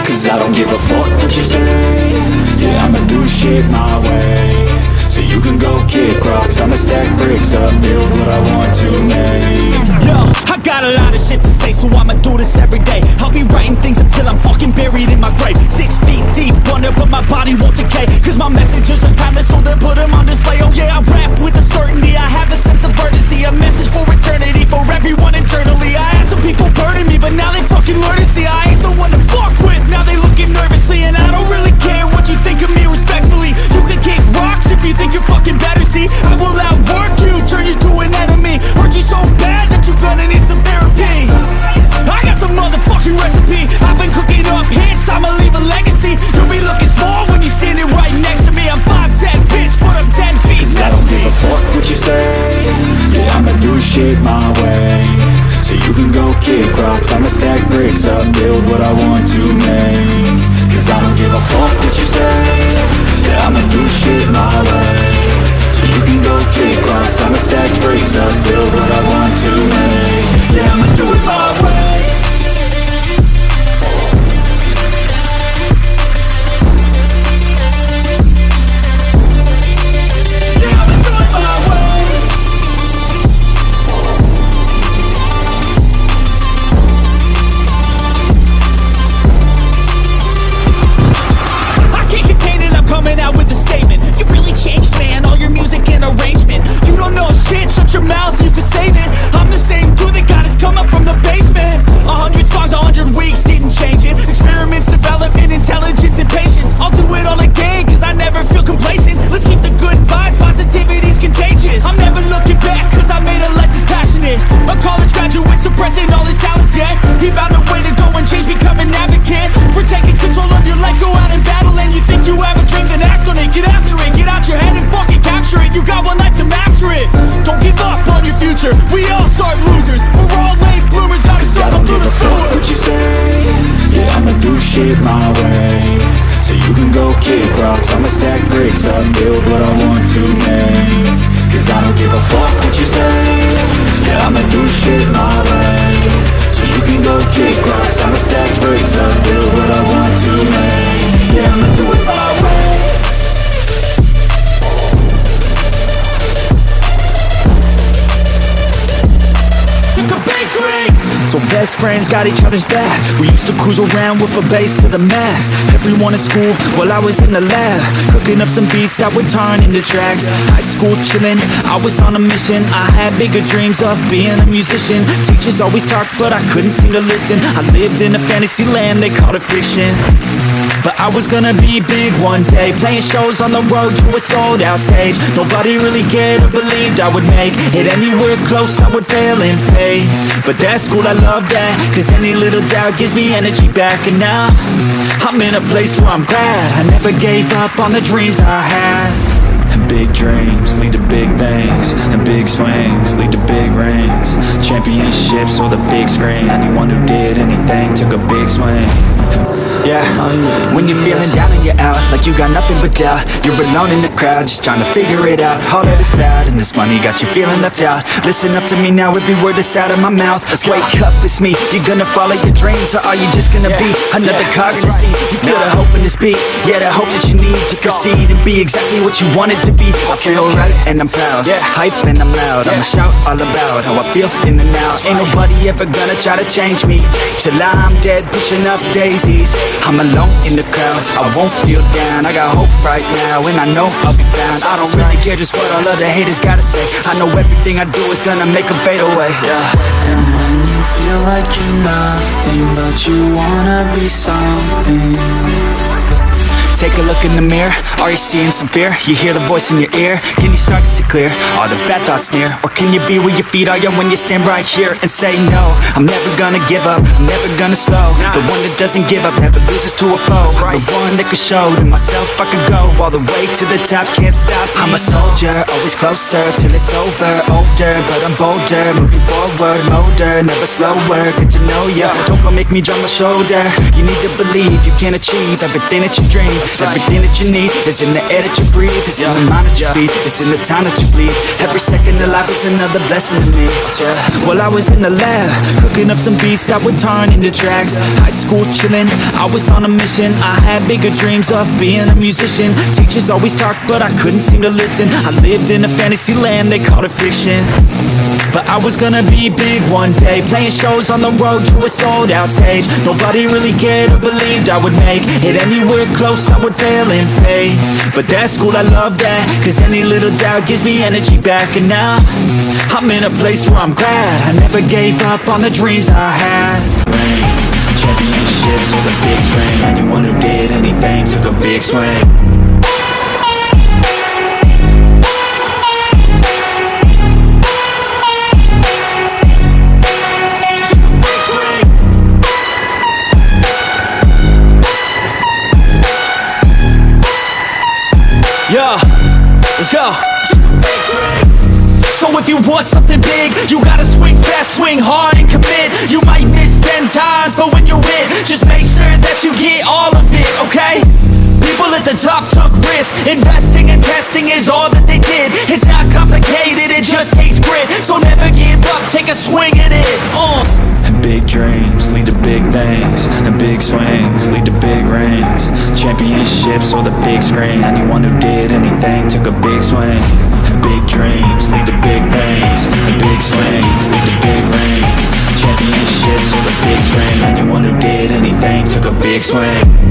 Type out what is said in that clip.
Cause I don't give a fuck what you say. Yeah, I'ma do shit my way. So you can go kick rocks, I'ma stack bricks up, build what I want to make. Yo, I got a lot of shit to say, so I'ma do this every day. I'll be writing things until I'm fucking buried in my grave. 6 feet deep under, but my body won't decay. Cause my messages are timeless, so they'll put them on display. Oh yeah, I rap with a certainty, I have a sense of urgency. A message for eternity, for everyone internally. I had some people burning me, but now they fucking learn to see I ain't the one to fuck with. Now they looking nervously, and I don't really care what you think of me respectfully. You can kick rocks if you think you're fucking better, see. I will outwork you, turn you to an enemy. Hurt you so bad that you're gonna need some therapy. I got the motherfucking recipe. I've been cooking up hits, I'ma leave a legacy. You'll be looking small when you're standing right next to me. I'm 5'10", bitch, but I'm 10 feet Cause I next don't to me. give a fuck what you say. Yeah, I'ma do shit my way. So you can go kick rocks, I'ma stack bricks up, build what I want to make. Cause I don't give a fuck what you say. Yeah, I'ma do shit my way. So you can go kick rocks, I'ma stack bricks up, build what I want to make. Yeah, I'ma do it my way. Yeah, I'ma do it my way. I can't contain it, I'm coming out with a statement. You really changed, man, all your music and arrangement. You don't know shit, shut your mouth, you can save it. I'm the same dude that got his come up from the basement. 100 songs, 100 weeks, didn't change it. Experiments, development, intelligence, and patience. I'll do it all again, cause I never feel complacent. Let's keep the good vibes, positivity's contagious. I'm never looking back, cause I made a life that's passionate. A college graduate suppressing all his talents, yeah. He found a way to go and change, become an advocate. For taking control of your life, go out and battle. And you think you have a dream, then act on it. Get after it, get out your head and fucking capture it. You got one life to master it. Don't give up on your future, we all start losers. We're all late bloomers, gotta I struggle don't through give the a fuck sewer. what you say. Yeah, I'ma do shit my way. So you can go kick rocks, I'ma stack bricks up, build what I want to make. Cause I don't give a fuck what you say. Yeah, I'ma do shit my way. So you can go kick rocks, I'ma stack bricks up, build what I want to make. Yeah, I'ma do it my way. So best friends got each other's back. We used to cruise around with a bass to the max. Everyone in school while I was in the lab, cooking up some beats that would turn into tracks. High school chillin', I was on a mission. I had bigger dreams of being a musician. Teachers always talked but I couldn't seem to listen. I lived in a fantasy land, they called it fiction. But I was gonna be big one day, playing shows on the road to a sold out stage. Nobody really cared or believed I would make it anywhere close, I would fail and fade. But that's cool, I love that, cause any little doubt gives me energy back. And now, I'm in a place where I'm glad I never gave up on the dreams I had. And big dreams lead to big things, and big swings lead to big rings. Championships or the big screen, anyone who did anything took a big swing. Yeah, when you're feeling down and you're out, like you got nothing but doubt. You're alone in the crowd, just trying to figure it out. All that is cloud, and this money got you feeling left out. Listen up to me now, every word that's out of my mouth. Wake up, it's me, you're gonna follow your dreams, or are you just gonna be another cog in the sea? You feel the hope in this beat, yeah, the hope that you need to proceed and be exactly what you want it to be. I feel right, and I'm proud, hype and I'm loud. I'ma shout all about how I feel in the now. Ain't nobody ever gonna try to change me, till I'm dead, pushing up daisies. I'm alone in the crowd, I won't feel down. I got hope right now, and I know I'll be found. I don't really care just what all other haters gotta say. I know everything I do is gonna make them fade away, And when you feel like you're nothing, but you wanna be something, take a look in the mirror, are you seeing some fear? You hear the voice in your ear, can you start to see clear? Are the bad thoughts near? Or can you be where your feet are, when you stand right here and say no? I'm never gonna give up, I'm never gonna slow. The one that doesn't give up, never loses to a foe. The one that could show to myself I could go all the way to the top, can't stop me. I'm a soldier, always closer till it's over. Older, but I'm bolder, moving forward, molder, never slower. Good to know ya, don't go make me drop my shoulder. You need to believe you can achieve everything that you dream. Everything that you need is in the air that you breathe. It's in the mind that you feed. It's in the time that you bleed. Every second of life is another blessing to me. Well, I was in the lab, cooking up some beats that would turn into tracks. High school chillin', I was on a mission. I had bigger dreams of being a musician. Teachers always talked, but I couldn't seem to listen. I lived in a fantasy land, they called it fiction. But I was gonna be big one day, playing shows on the road to a sold out stage. Nobody really cared or believed I would make it anywhere close, I would fail and fade. But that's cool, I love that, cause any little doubt gives me energy back. And now, I'm in a place where I'm glad I never gave up on the dreams I had. Championships or the big screen, anyone who did anything took a big swing. Yeah, let's go. So if you want something big, you gotta swing fast, swing hard and commit. You might miss 10 times, but when you win, just make sure that you get all of it, okay? People at the top took risks. Investing and testing is all that they did. It's not complicated, it just takes grit. So never give up, take a swing at it. And big dreams lead to big things, and big swings lead to big rings. Championships or the big screen, anyone who did anything took a big swing. And big dreams lead to big things, and big swings lead to big rings. Championships or the big screen, anyone who did anything took a big swing.